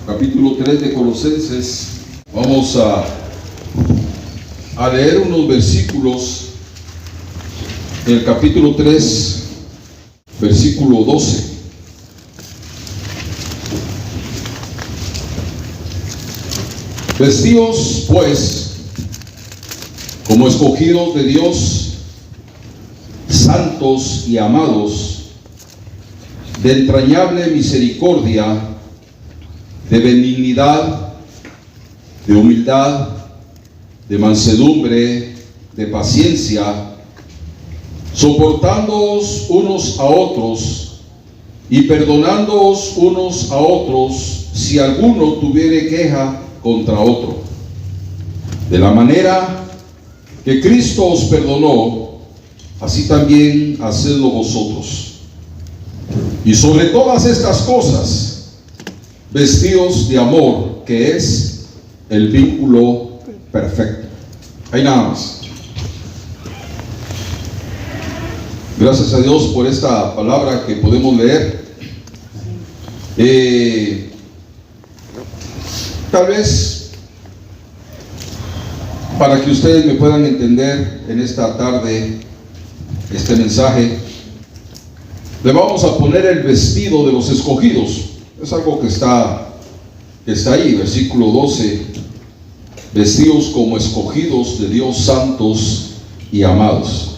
capítulo 3 de Colosenses. Vamos a leer unos versículos del capítulo 3, versículo 12. Vestíos pues como escogidos de Dios, santos y amados, de entrañable misericordia, de benignidad, de humildad, de mansedumbre, de paciencia, soportándoos unos a otros y perdonándoos unos a otros si alguno tuviere queja contra otro. De la manera que Cristo os perdonó, así también hacedlo vosotros. Y sobre todas estas cosas, vestidos de amor, que es el vínculo perfecto. Hay nada más. Gracias a Dios por esta palabra que podemos leer. Tal vez para que ustedes me puedan entender en esta tarde este mensaje, le vamos a poner el vestido de los escogidos. Es algo que está ahí, versículo 12. Vestidos como escogidos de Dios, santos y amados.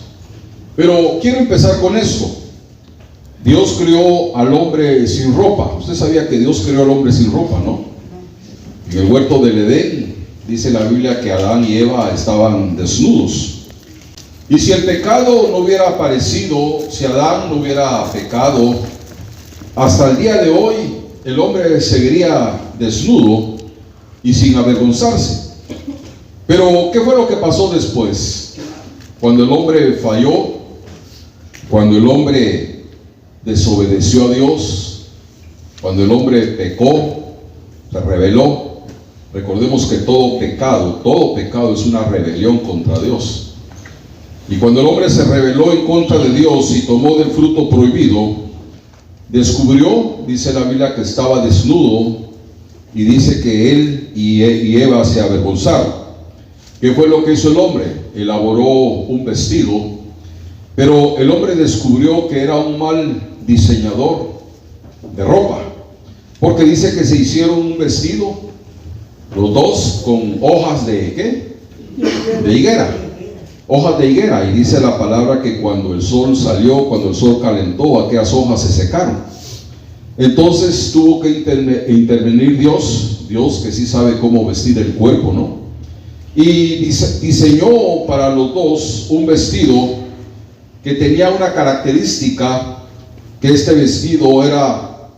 Pero quiero empezar con esto. Dios creó al hombre sin ropa. Usted sabía que Dios creó al hombre sin ropa, ¿no? En el huerto del Edén dice la Biblia que Adán y Eva estaban desnudos. Y si el pecado no hubiera aparecido, si Adán no hubiera pecado, hasta el día de hoy el hombre seguiría desnudo y sin avergonzarse. Pero ¿qué fue lo que pasó después? Cuando el hombre falló, cuando el hombre desobedeció a Dios, cuando el hombre pecó, se rebeló. Recordemos que todo pecado es una rebelión contra Dios. Y cuando el hombre se rebeló en contra de Dios y tomó del fruto prohibido, descubrió, dice la Biblia, que estaba desnudo, y dice que él y Eva se avergonzaron. ¿Qué fue lo que hizo el hombre? Elaboró un vestido, pero el hombre descubrió que era un mal diseñador de ropa, porque dice que se hicieron un vestido, los dos, con hojas de ¿qué? De higuera. Hojas de higuera, y dice la palabra que cuando el sol salió, cuando el sol calentó, aquellas hojas se secaron. Entonces tuvo que intervenir Dios que sí sabe cómo vestir el cuerpo, ¿no? Y diseñó para los dos un vestido que tenía una característica, que este vestido era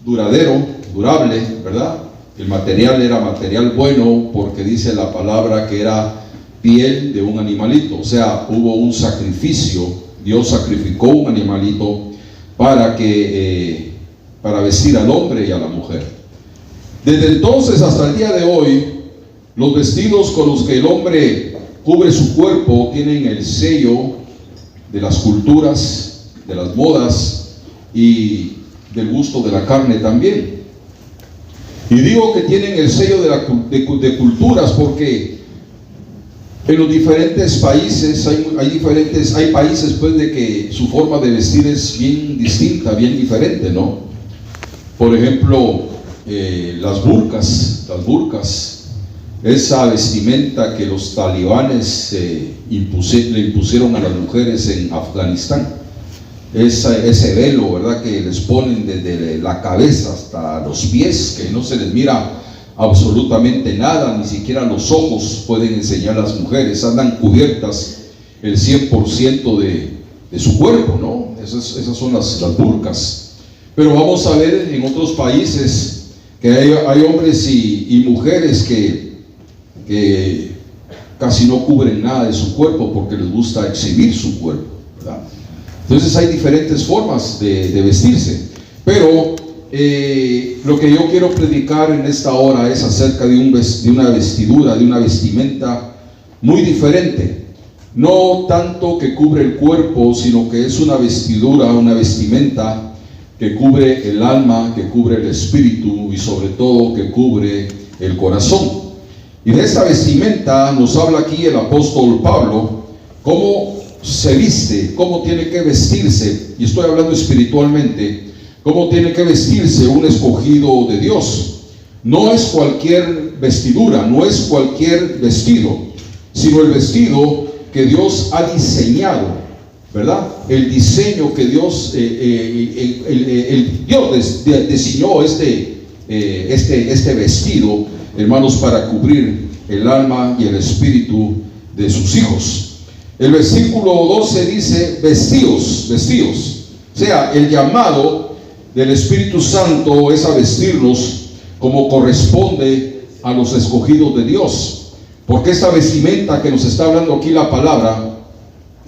duradero, durable, ¿verdad? El material era material bueno, porque dice la palabra que era piel de un animalito. O sea, hubo un sacrificio. Dios sacrificó un animalito para vestir al hombre y a la mujer. Desde entonces hasta el día de hoy, los vestidos con los que el hombre cubre su cuerpo tienen el sello de las culturas, de las modas y del gusto de la carne también. Y digo que tienen el sello de culturas porque en los diferentes países hay países pues de que su forma de vestir es bien distinta, bien diferente, ¿no? Por ejemplo, las burkas, esa vestimenta que los talibanes le impusieron a las mujeres en Afganistán, ese velo, ¿verdad?, que les ponen desde la cabeza hasta los pies, que no se les mira absolutamente nada, ni siquiera los ojos pueden enseñar las mujeres, andan cubiertas el 100% de su cuerpo, ¿no? Esas son las burkas. Pero vamos a ver en otros países que hay hombres y mujeres que casi no cubren nada de su cuerpo porque les gusta exhibir su cuerpo, ¿verdad? Entonces hay diferentes formas de vestirse, pero lo que yo quiero predicar en esta hora es acerca de una vestidura, de una vestimenta muy diferente. No tanto que cubre el cuerpo, sino que es una vestidura, una vestimenta que cubre el alma, que cubre el espíritu y sobre todo que cubre el corazón. Y de esta vestimenta nos habla aquí el apóstol Pablo, cómo se viste, cómo tiene que vestirse, y estoy hablando espiritualmente, cómo tiene que vestirse un escogido de Dios. No es cualquier vestidura, no es cualquier vestido, sino el vestido que Dios ha diseñado, ¿verdad? El diseño que Dios, Dios diseñó este vestido, hermanos, para cubrir el alma y el espíritu de sus hijos. El versículo 12 dice: vestíos, vestíos. O sea, el llamado del Espíritu Santo es a vestirnos como corresponde a los escogidos de Dios, porque esta vestimenta que nos está hablando aquí la palabra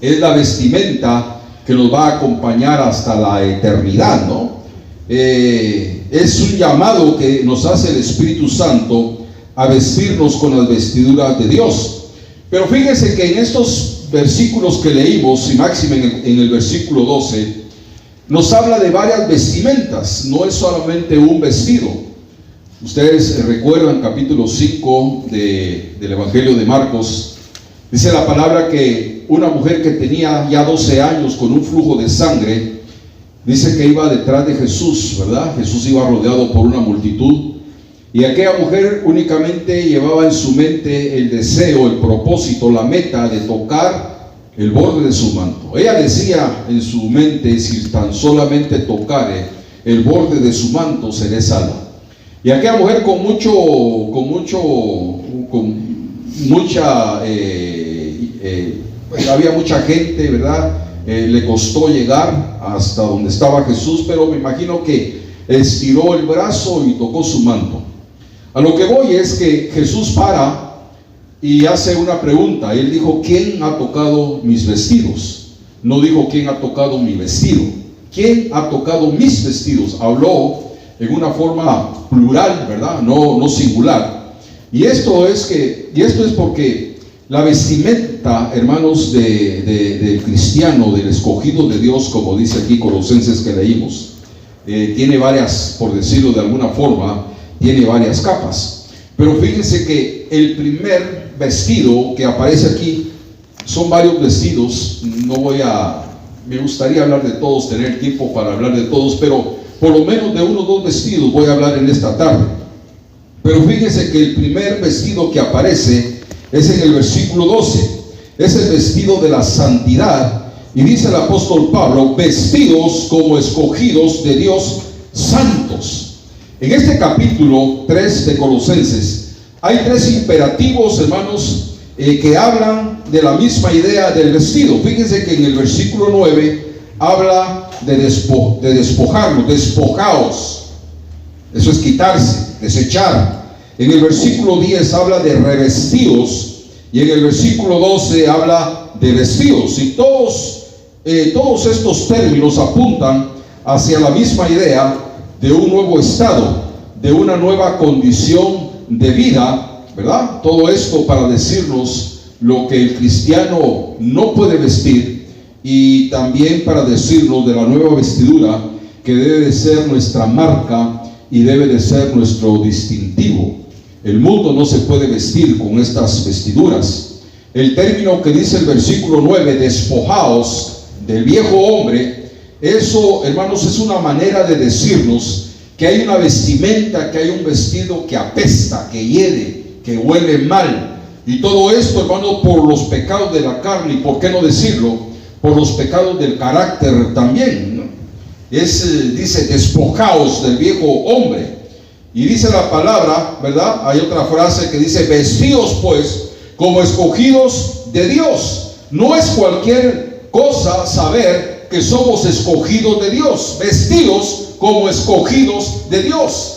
es la vestimenta que nos va a acompañar hasta la eternidad, ¿no? Es un llamado que nos hace el Espíritu Santo a vestirnos con las vestiduras de Dios. Pero fíjense que en estos versículos que leímos, y máxime en el versículo 12, nos habla de varias vestimentas, no es solamente un vestido. Ustedes recuerdan capítulo 5 del Evangelio de Marcos, dice la palabra que una mujer que tenía ya 12 años con un flujo de sangre, dice que iba detrás de Jesús, ¿verdad? Jesús iba rodeado por una multitud, y aquella mujer únicamente llevaba en su mente el deseo, el propósito, la meta de tocar el borde de su manto. Ella decía en su mente: si tan solamente tocare el borde de su manto, seré salva. Y aquella mujer con mucha había mucha gente, ¿verdad? Le costó llegar hasta donde estaba Jesús, pero me imagino que estiró el brazo y tocó su manto. A lo que voy es que Jesús para y hace una pregunta. Él dijo: ¿quién ha tocado mis vestidos? No dijo: ¿quién ha tocado mi vestido? ¿Quién ha tocado mis vestidos? Habló en una forma plural, ¿verdad? No singular. Y esto es porque la vestimenta, hermanos, del cristiano, del escogido de Dios, como dice aquí Colosenses que leímos, tiene varias, por decirlo de alguna forma, tiene varias capas. Pero fíjense que el primer vestido que aparece aquí, son varios vestidos. Me gustaría hablar de todos, tener tiempo para hablar de todos, pero por lo menos de uno o dos vestidos voy a hablar en esta tarde. Pero fíjense que el primer vestido que aparece es en el versículo 12, es el vestido de la santidad, y dice el apóstol Pablo: vestidos como escogidos de Dios, santos. En este capítulo 3 de Colosenses hay tres imperativos, hermanos, que hablan de la misma idea del vestido. Fíjense que en el versículo 9 habla de despojarnos, despojaos. Eso es quitarse, desechar. En el versículo 10 habla de revestíos, y en el versículo 12 habla de vestidos. Y todos estos términos apuntan hacia la misma idea de un nuevo estado, de una nueva condición de vida, ¿verdad? Todo esto para decirnos lo que el cristiano no puede vestir, y también para decirnos de la nueva vestidura que debe de ser nuestra marca y debe de ser nuestro distintivo. El mundo no se puede vestir con estas vestiduras. El término que dice el versículo 9, despojaos del viejo hombre, eso, hermanos, es una manera de decirnos que hay una vestimenta, que hay un vestido que apesta, que hiede, que huele mal. Y todo esto, hermano, por los pecados de la carne, y por qué no decirlo, por los pecados del carácter también, ¿no? Dice: despojaos del viejo hombre. Y dice la palabra, ¿verdad? Hay otra frase que dice: vestíos pues como escogidos de Dios. No es cualquier cosa saber que somos escogidos de Dios. Vestíos como escogidos de Dios.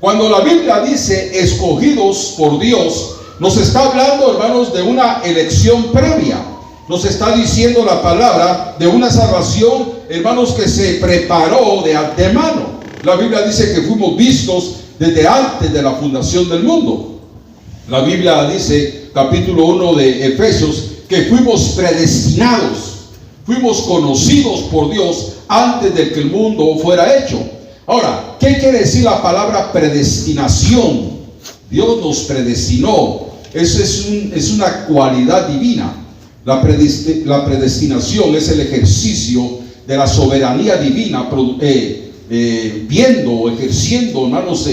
Cuando la Biblia dice escogidos por Dios, nos está hablando, hermanos, de una elección previa. Nos está diciendo la palabra de una salvación, hermanos, que se preparó de antemano. La Biblia dice que fuimos vistos desde antes de la fundación del mundo. La Biblia dice, capítulo 1 de Efesios, que fuimos predestinados, fuimos conocidos por Dios antes de que el mundo fuera hecho. Ahora, ¿qué quiere decir la palabra predestinación? Dios nos predestinó. Eso es una cualidad divina. La predestinación es el ejercicio de la soberanía divina, ejerciendo, hermanos,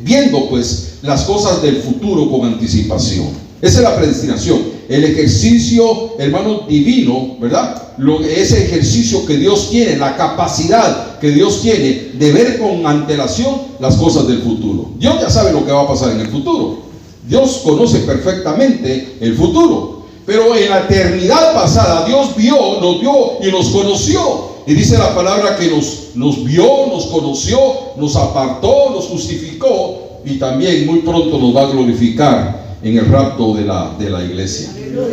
viendo pues las cosas del futuro con anticipación. Esa es la predestinación, el ejercicio, hermano, divino, ¿verdad? Ese ejercicio que Dios tiene, la capacidad que Dios tiene de ver con antelación las cosas del futuro. Dios ya sabe lo que va a pasar en el futuro. Dios conoce perfectamente el futuro. Pero en la eternidad pasada Dios nos vio y nos conoció. Y dice la palabra que nos vio, nos conoció, nos apartó, nos justificó y también muy pronto nos va a glorificar en el rapto de la iglesia.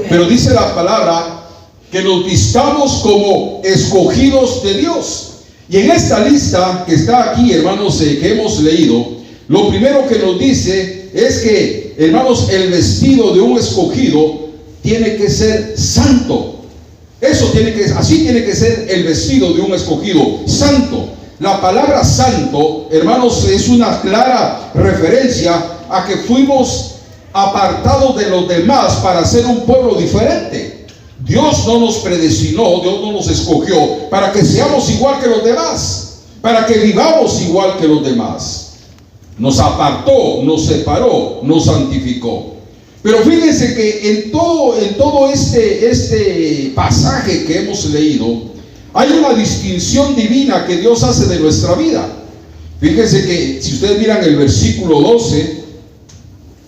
Pero dice la palabra que nos vistamos como escogidos de Dios. Y en esta lista que está aquí, hermanos, que hemos leído, lo primero que nos dice es que, hermanos, el vestido de un escogido tiene que ser santo. Así tiene que ser el vestido de un escogido, santo. La palabra santo, hermanos, es una clara referencia a que fuimos apartados de los demás para ser un pueblo diferente. Dios no nos predestinó, Dios no nos escogió para que seamos igual que los demás, para que vivamos igual que los demás. Nos apartó, nos separó, nos santificó. Pero fíjense que en todo este pasaje que hemos leído, hay una distinción divina que Dios hace de nuestra vida. Fíjense que si ustedes miran el versículo 12,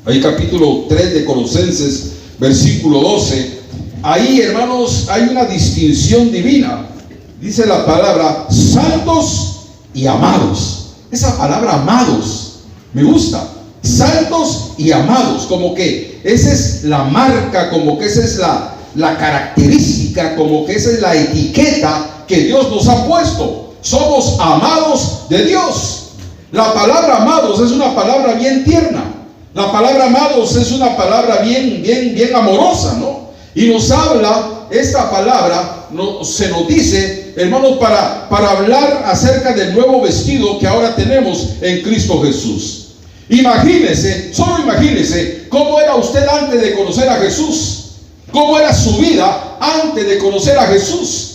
ahí capítulo 3 de Colosenses, versículo 12, ahí, hermanos, hay una distinción divina. Dice la palabra santos y amados. Esa palabra amados me gusta. Santos y amados, como que esa es la marca, como que esa es la característica, como que esa es la etiqueta que Dios nos ha puesto. Somos amados de Dios. La palabra amados es una palabra bien tierna. La palabra amados es una palabra bien amorosa, ¿no? Y nos habla, esta palabra se nos dice, hermanos, para hablar acerca del nuevo vestido que ahora tenemos en Cristo Jesús. Imagínese, solo imagínese cómo era usted antes de conocer a Jesús, cómo era su vida antes de conocer a Jesús.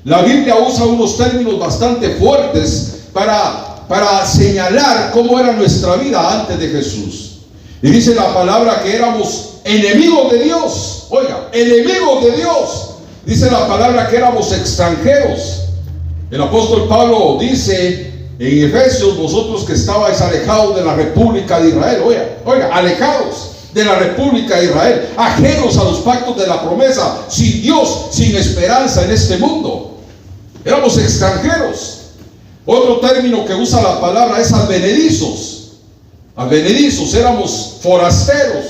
La Biblia usa unos términos bastante fuertes para señalar cómo era nuestra vida antes de Jesús. Y dice la palabra que éramos enemigos de Dios. Oiga, enemigos de Dios. Dice la palabra que éramos extranjeros. El apóstol Pablo dice en Efesios, vosotros que estabais alejados de la República de Israel, oiga, alejados de la República de Israel, ajenos a los pactos de la promesa, sin Dios, sin esperanza en este mundo. Éramos extranjeros. Otro término que usa la palabra es advenedizos. Advenedizos, éramos forasteros.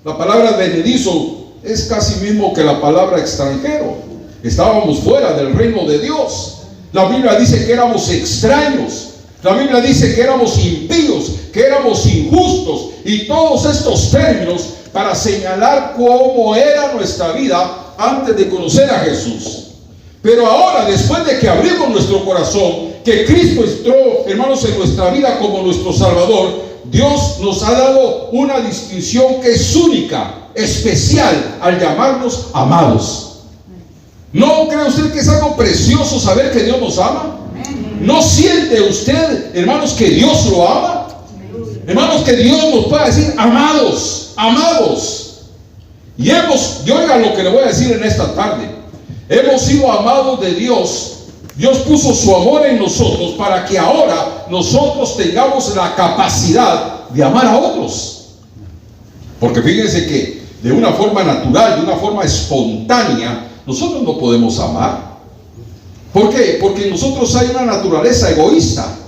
La palabra advenedizo es casi mismo que la palabra extranjero. Estábamos fuera del reino de Dios. La Biblia dice que éramos extraños. La Biblia dice que éramos impíos, que éramos injustos. Y todos estos términos para señalar cómo era nuestra vida antes de conocer a Jesús. Pero ahora, después de que abrimos nuestro corazón, que Cristo entró, hermanos, en nuestra vida como nuestro Salvador, Dios nos ha dado una distinción que es única, especial, al llamarnos amados. ¿No cree usted que es algo precioso saber que Dios nos ama? ¿No siente usted, hermanos, que Dios lo ama? Hermanos, que Dios nos pueda decir amados, amados. Y oigan lo que le voy a decir en esta tarde. Hemos sido amados de Dios. Dios puso su amor en nosotros para que ahora nosotros tengamos la capacidad de amar a otros. Porque fíjense que de una forma natural, de una forma espontánea, nosotros no podemos amar. ¿Por qué? Porque en nosotros hay una naturaleza egoísta.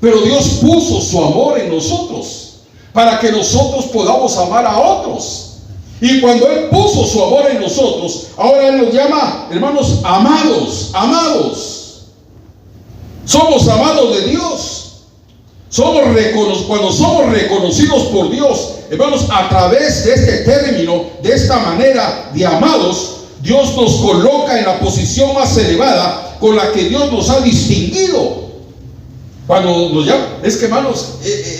Pero Dios puso su amor en nosotros para que nosotros podamos amar a otros. Y cuando Él puso su amor en nosotros, ahora Él nos llama, hermanos, amados, amados. Somos amados de Dios. Cuando somos reconocidos por Dios, hermanos, a través de este término, de esta manera de amados, Dios nos coloca en la posición más elevada con la que Dios nos ha distinguido. Cuando nos llama, es que hermanos,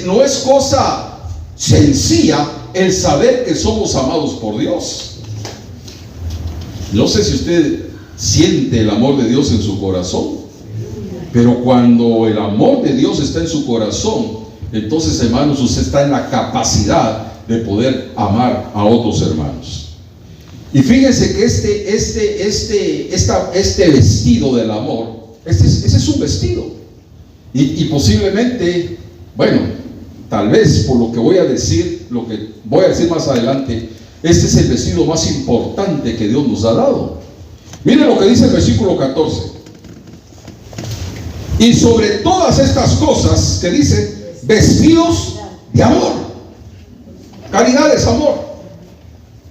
no es cosa sencilla el saber que somos amados por Dios. No sé si usted siente el amor de Dios en su corazón, pero cuando el amor de Dios está en su corazón, entonces, hermanos, usted está en la capacidad de poder amar a otros hermanos. Y fíjense que este vestido del amor, ese es un vestido. Y posiblemente, bueno, tal vez por lo que voy a decir, más adelante, este es el vestido más importante que Dios nos ha dado. Miren lo que dice el versículo 14. Y sobre todas estas cosas que dice, vestidos de amor. Caridad es amor.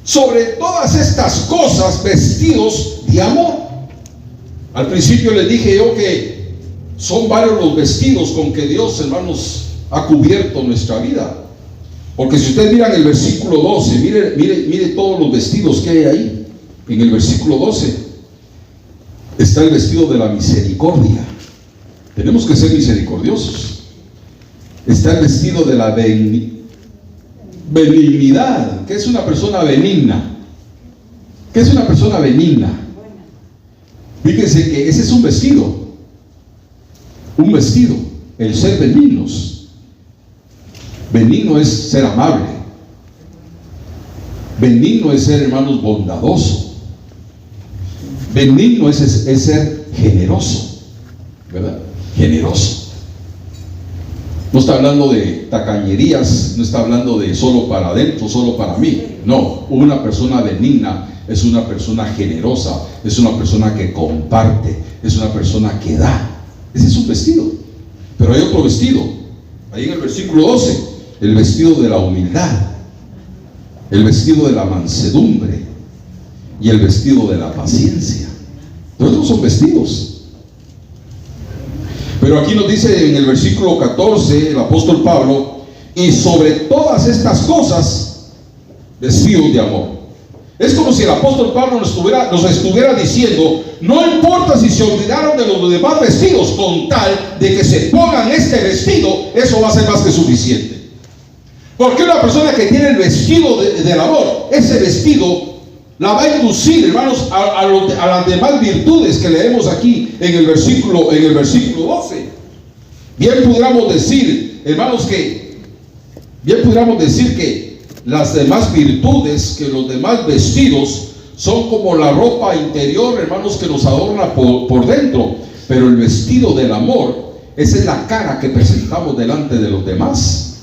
Sobre todas estas cosas, vestidos de amor. Al principio les dije yo que son varios los vestidos con que Dios, hermanos, ha cubierto nuestra vida. Porque si ustedes miran el versículo 12, mire todos los vestidos que hay ahí. En el versículo 12 está el vestido de la misericordia. Tenemos que ser misericordiosos. Está el vestido de la benignidad. ¿Qué es una persona benigna? ¿Qué es una persona benigna? Fíjense que ese es un vestido. Un vestido. El ser benignos. Benigno es ser amable. Benigno es ser, hermanos, bondadoso. Benigno es ser generoso. ¿Verdad? Generoso. No está hablando de tacañerías, no está hablando de solo para adentro, solo para mí. No, una persona benigna es una persona generosa, es una persona que comparte, es una persona que da. Ese es un vestido. Pero hay otro vestido, ahí en el versículo 12, el vestido de la humildad, el vestido de la mansedumbre y el vestido de la paciencia. Todos esos son vestidos. Pero aquí nos dice en el versículo 14 el apóstol Pablo, y sobre todas estas cosas, vestidos de amor. Es como si el apóstol Pablo nos estuviera diciendo, no importa si se olvidaron de los demás vestidos, con tal de que se pongan este vestido, eso va a ser más que suficiente. Porque una persona que tiene el vestido del amor, ese vestido la va a inducir, hermanos, a las demás virtudes que leemos aquí en el versículo 12. Bien pudiéramos decir, hermanos, que las demás virtudes, que los demás vestidos son como la ropa interior, hermanos, que nos adorna por dentro. Pero el vestido del amor, esa es la cara que presentamos delante de los demás.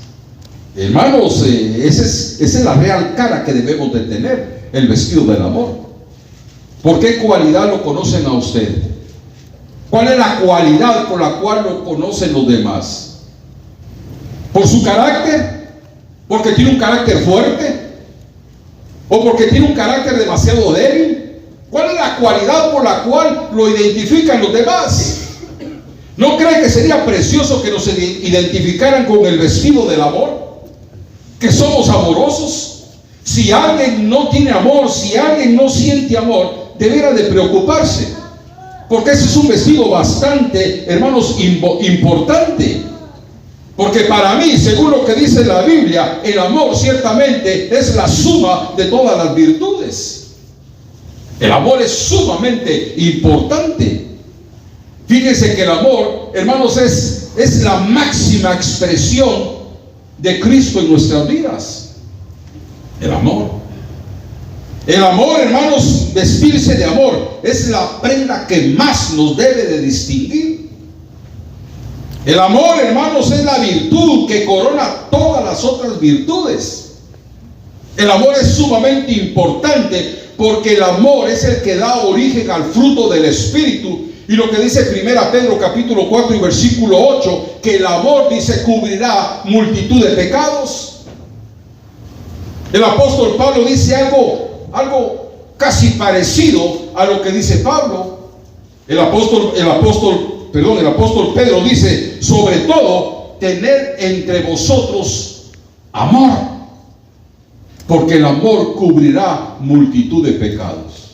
Hermanos, esa es la real cara que debemos de tener. El vestido del amor. ¿Por qué cualidad lo conocen a usted? ¿Cuál es la cualidad por la cual lo conocen los demás? ¿Por su carácter? ¿Porque tiene un carácter fuerte? ¿O porque tiene un carácter demasiado débil? ¿Cuál es la cualidad por la cual lo identifican los demás? ¿No cree que sería precioso que nos identificaran con el vestido del amor? ¿Que somos amorosos? Si alguien no tiene amor, si alguien no siente amor, deberá de preocuparse, porque ese es un vestido bastante, hermanos, importante. Porque para mí, según lo que dice la Biblia, el amor ciertamente es la suma de todas las virtudes. El amor es sumamente importante. Fíjense que el amor, hermanos, es la máxima expresión de Cristo en nuestras vidas. El amor. El amor, hermanos, vestirse de amor es la prenda que más nos debe de distinguir. El amor, hermanos, es la virtud que corona todas las otras virtudes. El amor es sumamente importante porque el amor es el que da origen al fruto del Espíritu. Y lo que dice 1 Pedro capítulo 4 y versículo 8, que el amor, dice, cubrirá multitud de pecados. El apóstol Pablo dice algo casi parecido a lo que dice Pablo. El apóstol Pedro dice, sobre todo, tener entre vosotros amor, porque el amor cubrirá multitud de pecados.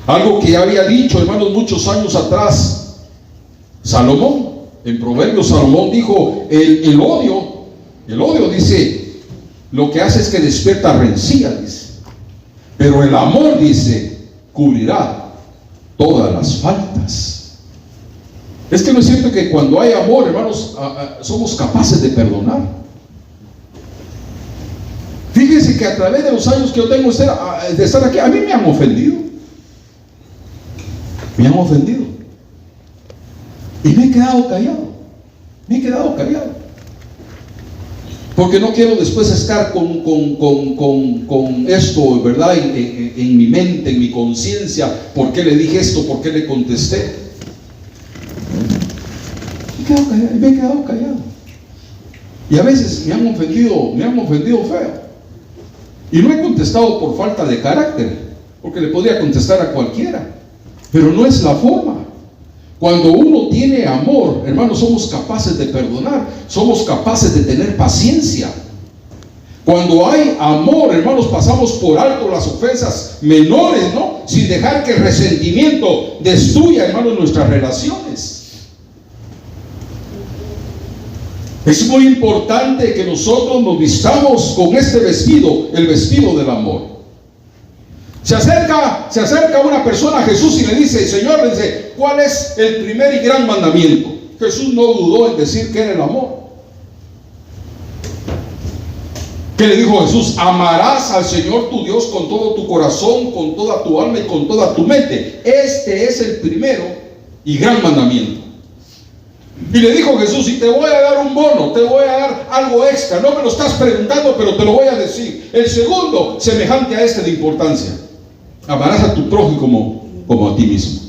Algo que ya había dicho, hermanos, muchos años atrás Salomón. En Proverbios Salomón dijo, el odio dice, lo que hace es que despierta rencilla, dice. Pero el amor, dice, cubrirá todas las faltas. Es que no es cierto que cuando hay amor, hermanos, somos capaces de perdonar. Fíjense que a través de los años que yo tengo de estar aquí, a mí me han ofendido. Me han ofendido. Y me he quedado callado. Me he quedado callado. Porque no quiero después estar con esto, ¿verdad? En mi mente, en mi conciencia. ¿Por qué le dije esto? ¿Por qué le contesté? Me he quedado callado. Y a veces me han ofendido feo. Y no he contestado por falta de carácter, porque le podría contestar a cualquiera. Pero no es la forma. Cuando uno tiene amor, hermanos, somos capaces de perdonar, somos capaces de tener paciencia. Cuando hay amor, hermanos, pasamos por alto las ofensas menores, ¿no? Sin dejar que el resentimiento destruya, hermanos, nuestras relaciones. Es muy importante que nosotros nos vistamos con este vestido, el vestido del amor. Se acerca una persona a Jesús y le dice, Señor, le dice, ¿cuál es el primer y gran mandamiento? Jesús no dudó en decir que era el amor. ¿Qué le dijo Jesús? Amarás al Señor tu Dios con todo tu corazón, con toda tu alma y con toda tu mente. Este es el primero y gran mandamiento. Y le dijo Jesús, y te voy a dar un bono, te voy a dar algo extra. No me lo estás preguntando, pero te lo voy a decir. El segundo, semejante a este de importancia. Amarás a tu prójimo como a ti mismo.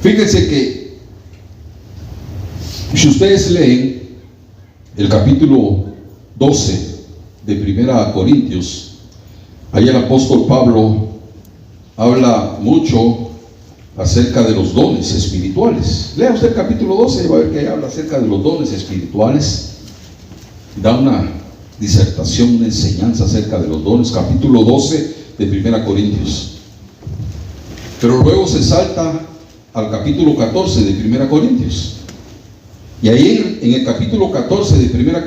Fíjense que si ustedes leen el capítulo 12 de Primera Corintios, ahí el apóstol Pablo habla mucho acerca de los dones espirituales. Lea usted el capítulo 12 y va a ver que ahí habla acerca de los dones espirituales. Da una disertación, una enseñanza acerca de los dones, capítulo 12 de Primera Corintios. Pero luego se salta al capítulo 14 de Primera Corintios. Y ahí en el capítulo 14 de Primera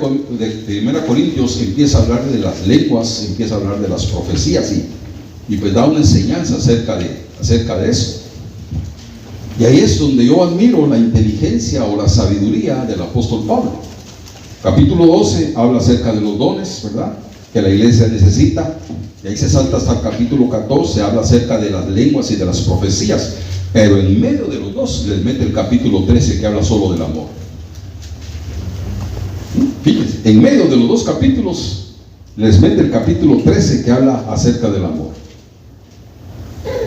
Corintios empieza a hablar de las lenguas, empieza a hablar de las profecías y pues da una enseñanza acerca de eso. Y ahí es donde yo admiro la inteligencia o la sabiduría del apóstol Pablo. Capítulo 12 habla acerca de los dones, ¿verdad?, que la iglesia necesita. Y ahí se salta hasta el capítulo 14, habla acerca de las lenguas y de las profecías. Pero en medio de los dos les mete el capítulo 13 que habla solo del amor. Fíjense, en medio de los dos capítulos les mete el capítulo 13 que habla acerca del amor.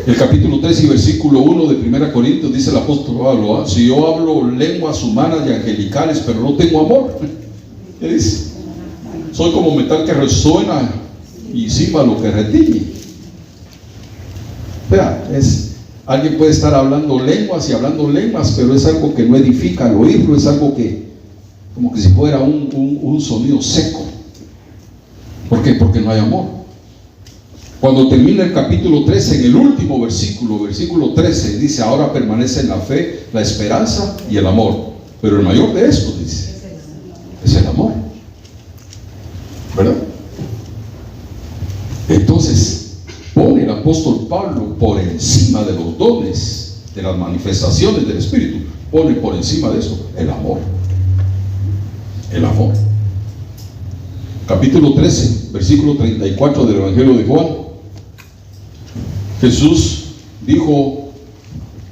El capítulo 13 y versículo 1 de 1 Corintios dice el apóstol Pablo, si yo hablo lenguas humanas y angelicales pero no tengo amor, ¿qué dice? Soy como metal que resuena y címbalo que retiñe. Vea, alguien puede estar hablando lenguas y hablando lenguas, pero es algo que no edifica al oírlo, es algo que como que si fuera un sonido seco. ¿Por qué? Porque no hay amor. Cuando termina el capítulo 13, en el último versículo 13, dice, ahora permanecen la fe, la esperanza y el amor. Pero el mayor de estos, dice, es el amor. ¿Verdad? Entonces, pone el apóstol Pablo por encima de los dones, de las manifestaciones del Espíritu, pone por encima de eso el amor. El amor. Capítulo 13, versículo 34 del Evangelio de Juan. Jesús dijo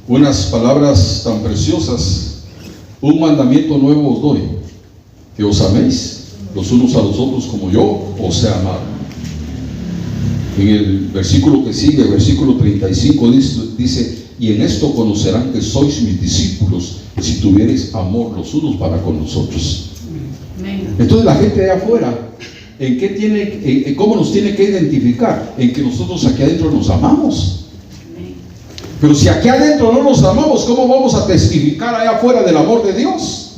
unas palabras tan preciosas: un mandamiento nuevo os doy, que os améis los unos a los otros como yo os he amado. En el versículo que sigue, el versículo 35, dice, y en esto conocerán que sois mis discípulos, si tuviereis amor los unos para con los otros. Entonces la gente de afuera, ¿cómo nos tiene que identificar? En que nosotros aquí adentro nos amamos. Pero si aquí adentro no nos amamos, ¿cómo vamos a testificar allá afuera del amor de Dios?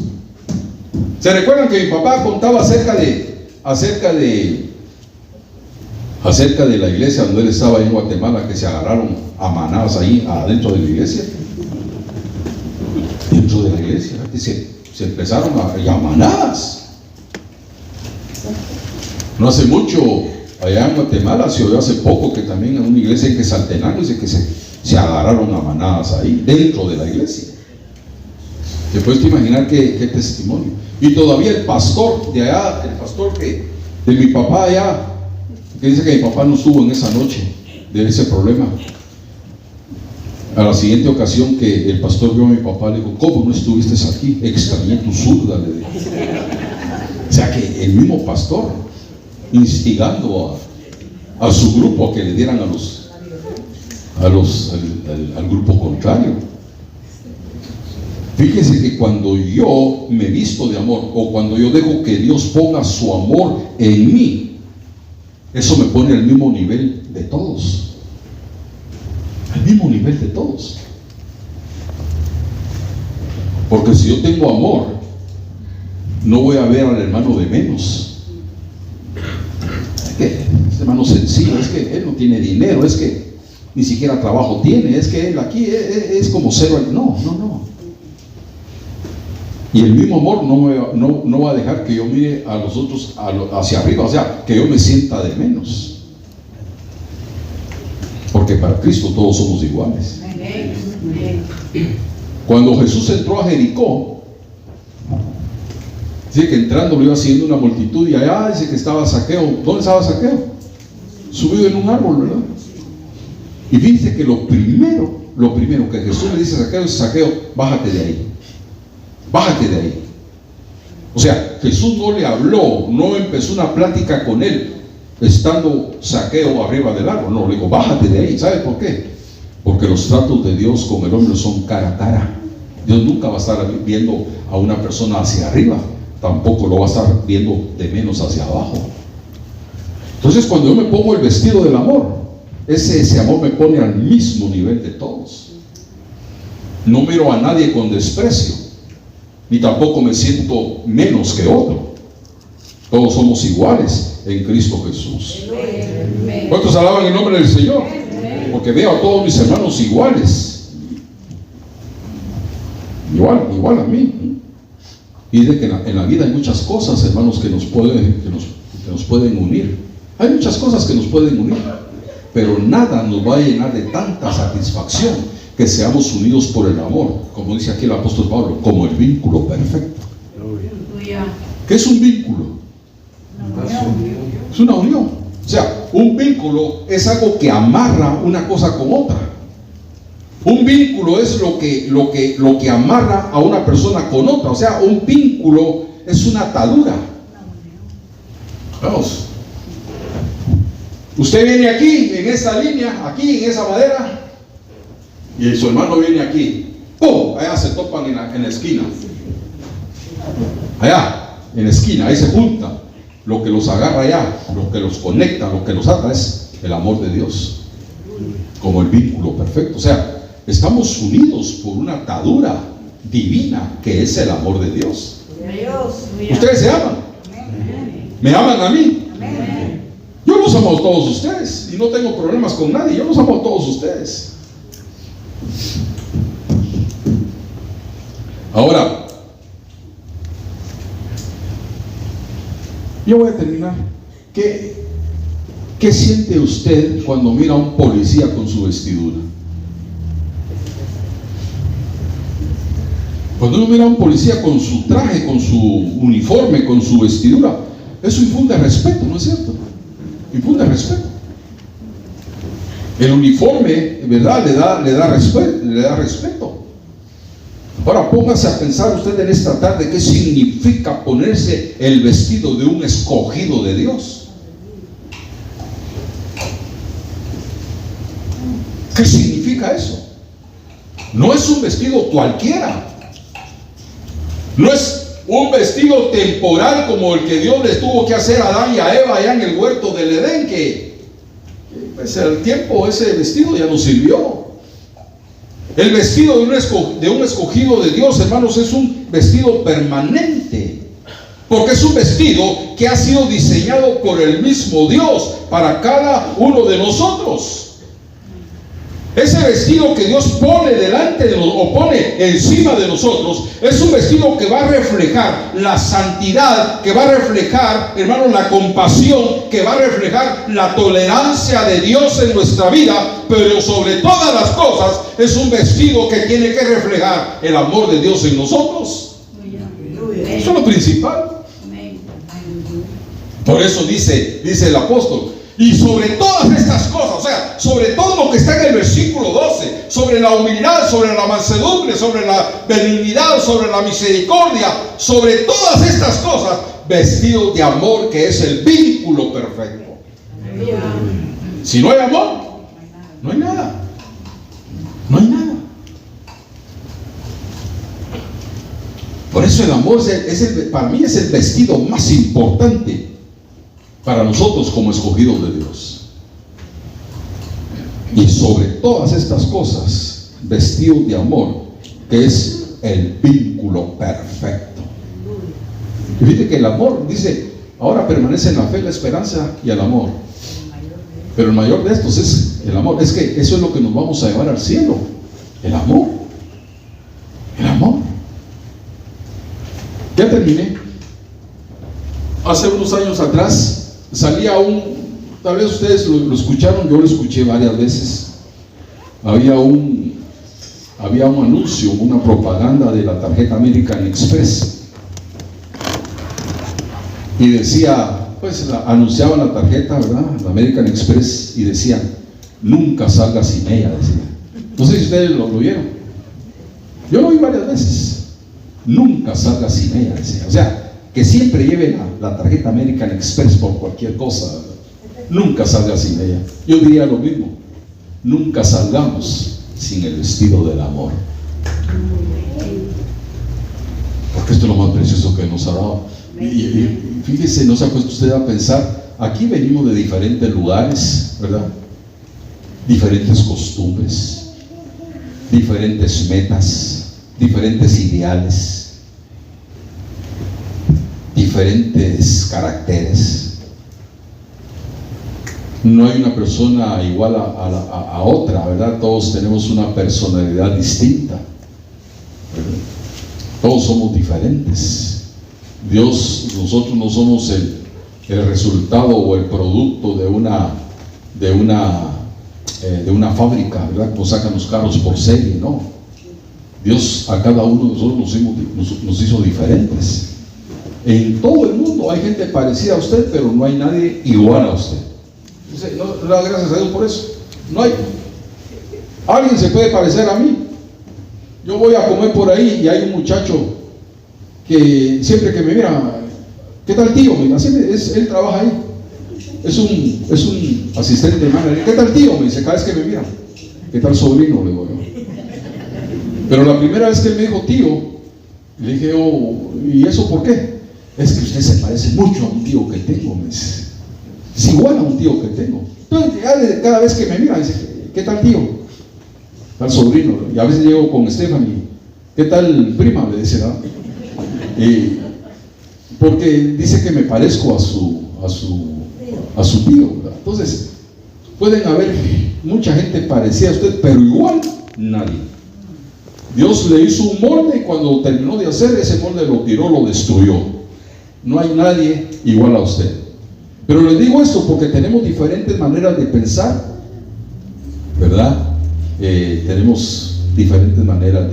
¿Se recuerdan que mi papá contaba acerca de acerca de la iglesia donde él estaba en Guatemala, que se agarraron a manadas ahí adentro de la iglesia. Dentro de la iglesia, se empezaron a manadas. No hace mucho, allá en Guatemala, se oyó hace poco que también en una iglesia en Quetzaltenango dice que se agarraron a manadas ahí, dentro de la iglesia. ¿Te puedes imaginar qué testimonio? Y todavía el pastor de allá, el pastor de mi papá allá, que dice que mi papá no estuvo en esa noche de ese problema. A la siguiente ocasión que el pastor vio a mi papá, le dijo: ¿cómo no estuviste aquí? Extrañé tu zurda, le dijo. O sea que el mismo pastor instigando a su grupo a que le dieran al grupo contrario. Fíjese que cuando yo me visto de amor, o cuando yo dejo que Dios ponga su amor en mí, eso me pone al mismo nivel de todos. Al mismo nivel de todos. Porque si yo tengo amor, no voy a ver al hermano de menos. Es que este hermano sencillo, es que él no tiene dinero, es que ni siquiera trabajo tiene, es que él aquí es como cero. No. Y el mismo amor no va a dejar que yo mire a los otros hacia arriba, o sea, que yo me sienta de menos. Porque para Cristo todos somos iguales. Cuando Jesús entró a Jericó, dice que entrando lo iba siguiendo una multitud, y allá dice que estaba Zaqueo. ¿Dónde estaba Zaqueo? Subido en un árbol, ¿verdad? Y dice que lo primero que Jesús le dice a Zaqueo es: Zaqueo, bájate de ahí. Bájate de ahí. O sea, Jesús no le habló, no empezó una plática con él estando Zaqueo arriba del árbol. No, le dijo: bájate de ahí. ¿Sabe por qué? Porque los tratos de Dios con el hombre son cara a cara. Dios nunca va a estar viendo a una persona hacia arriba, tampoco lo va a estar viendo de menos hacia abajo. Entonces, cuando yo me pongo el vestido del amor, ese amor me pone al mismo nivel de todos. No miro a nadie con desprecio, ni tampoco me siento menos que otro. Todos somos iguales en Cristo Jesús. ¿Cuántos alaban el nombre del Señor? Porque veo a todos mis hermanos iguales, igual a mí. Y de que en la vida hay muchas cosas, hermanos, que nos pueden unir. Hay muchas cosas que nos pueden unir, pero nada nos va a llenar de tanta satisfacción que seamos unidos por el amor, como dice aquí el apóstol Pablo, como el vínculo perfecto. ¿Qué es un vínculo? Es una unión. O sea, un vínculo es algo que amarra una cosa con otra. Un vínculo es lo que amarra a una persona con otra. O sea, un vínculo es una atadura. Vamos. Usted viene aquí, en esa línea, aquí en esa madera, y su hermano viene aquí. ¡Pum! Allá se topan en la esquina. Allá, en la esquina, ahí se juntan. Lo que los agarra allá, lo que los conecta, lo que los ata es el amor de Dios, como el vínculo perfecto. O sea, estamos unidos por una atadura divina que es el amor de Dios. Ustedes se aman. ¿Me aman a mí? Yo los amo a todos ustedes y no tengo problemas con nadie. Yo los amo a todos ustedes. Ahora, yo voy a terminar. ¿Qué siente usted cuando mira a un policía con su vestidura? Cuando uno mira a un policía con su traje, con su uniforme, con su vestidura, eso infunde respeto, ¿no es cierto? Infunde respeto. El uniforme, ¿verdad? Le da respeto. Ahora póngase a pensar usted en esta tarde qué significa ponerse el vestido de un escogido de Dios. ¿Qué significa eso? No es un vestido cualquiera. No es un vestido temporal como el que Dios les tuvo que hacer a Adán y a Eva allá en el huerto del Edén, que pues al tiempo ese vestido ya no sirvió. El vestido de un escogido de Dios, hermanos, es un vestido permanente, Porque es un vestido que ha sido diseñado por el mismo Dios para cada uno de nosotros. Ese vestido que Dios pone delante de nosotros, o pone encima de nosotros, es un vestido que va a reflejar la santidad, que va a reflejar, hermanos, la compasión, que va a reflejar la tolerancia de Dios en nuestra vida, pero sobre todas las cosas es un vestido que tiene que reflejar el amor de Dios en nosotros. Eso es lo principal. Por eso dice el apóstol, y sobre todas estas cosas, o sea, sobre todo lo que está en el versículo 12, sobre la humildad, sobre la mansedumbre, sobre la benignidad, sobre la misericordia, sobre todas estas cosas, vestidos de amor, que es el vínculo perfecto. Si no hay amor, no hay nada. No hay nada. Por eso el amor para mí es el vestido más importante para nosotros como escogidos de Dios. Y sobre todas estas cosas, vestidos de amor, que es el vínculo perfecto. Y fíjate que el amor, dice, ahora permanece en la fe, la esperanza y el amor. Pero el mayor de estos es el amor. Es que eso es lo que nos vamos a llevar al cielo. El amor. El amor. Ya terminé. Hace unos años atrás salía tal vez ustedes lo escucharon, yo lo escuché varias veces. Había un anuncio, una propaganda de la tarjeta American Express. Y decía, pues anunciaban la tarjeta, ¿verdad? La American Express, y decían, nunca salga sin ella, decía. No sé si ustedes lo vieron. Yo lo vi varias veces. Nunca salga sin ella, decía. O sea, que siempre lleve la tarjeta American Express por cualquier cosa, ¿verdad? Nunca salga sin ella. Yo diría lo mismo. Nunca salgamos sin el vestido del amor. Porque esto es lo más precioso que nos ha dado. Y fíjese, no se ha puesto usted a pensar, aquí venimos de diferentes lugares, ¿verdad? Diferentes costumbres, diferentes metas, diferentes ideales, diferentes caracteres. No hay una persona igual a otra, ¿verdad? Todos tenemos una personalidad distinta, ¿verdad? Todos somos diferentes. Nosotros no somos el resultado o el producto de una fábrica, ¿verdad? Como sacan los carros por serie, no. Dios a cada uno de nosotros nos hizo diferentes. En todo el mundo hay gente parecida a usted, pero no hay nadie igual a usted. No da gracias a Dios por eso. No hay. Alguien se puede parecer a mí. Yo voy a comer por ahí y hay un muchacho que siempre que me mira, ¿qué tal tío? Él trabaja ahí. Es un asistente de manager. ¿Qué tal tío? Me dice cada vez que me mira. ¿Qué tal sobrino? Le digo yo. Pero la primera vez que él me dijo tío, le dije, ¿y eso por qué? Es que usted se parece mucho a un tío que tengo, me dice. Es igual a un tío que tengo. Entonces, cada vez que me mira, dice, ¿qué tal tío? Tal sobrino. Y a veces llego con Stephanie, ¿qué tal prima? Le dice, ¿no? Porque dice que me parezco a su tío, ¿verdad? Entonces, pueden haber mucha gente parecida a usted, pero igual nadie. Dios le hizo un molde y cuando terminó de hacer ese molde lo tiró, lo destruyó. No hay nadie igual a usted. Pero les digo esto porque tenemos diferentes maneras de pensar, ¿verdad? Tenemos diferentes maneras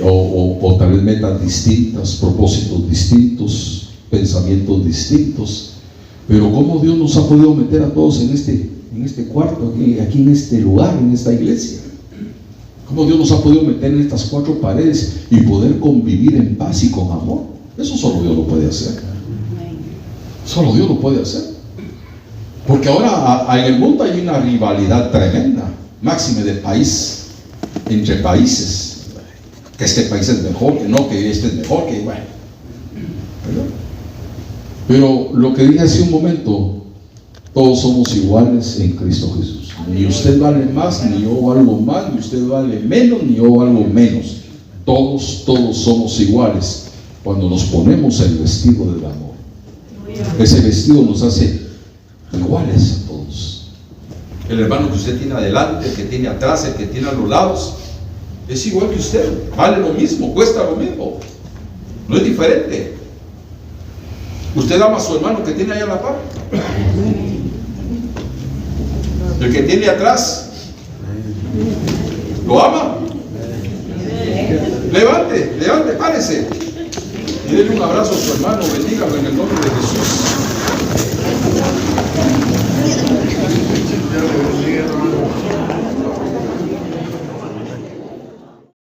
o tal vez metas distintas, propósitos distintos, pensamientos distintos. Pero ¿cómo Dios nos ha podido meter a todos en este cuarto, aquí en este lugar, en esta iglesia? ¿Cómo Dios nos ha podido meter en estas cuatro paredes y poder convivir en paz y con amor? Eso solo Dios lo puede hacer. Solo Dios lo puede hacer. Porque ahora en el mundo hay una rivalidad tremenda, máxime de país, entre países. Que este país es mejor, que no, que este es mejor, que bueno. ¿Verdad? Pero lo que dije hace un momento, todos somos iguales en Cristo Jesús. Ni usted vale más, ni yo valgo más, ni usted vale menos, ni yo valgo menos. Todos somos iguales cuando nos ponemos el vestido del amor. Ese vestido nos hace iguales a todos. El hermano que usted tiene adelante, el que tiene atrás, el que tiene a los lados, es igual que usted, vale lo mismo, cuesta lo mismo, no es diferente. Usted ama a su hermano que tiene ahí a la par, el que tiene atrás, ¿lo ama? Levante, párese y denle un abrazo a su hermano, bendígalo en el nombre de Jesús.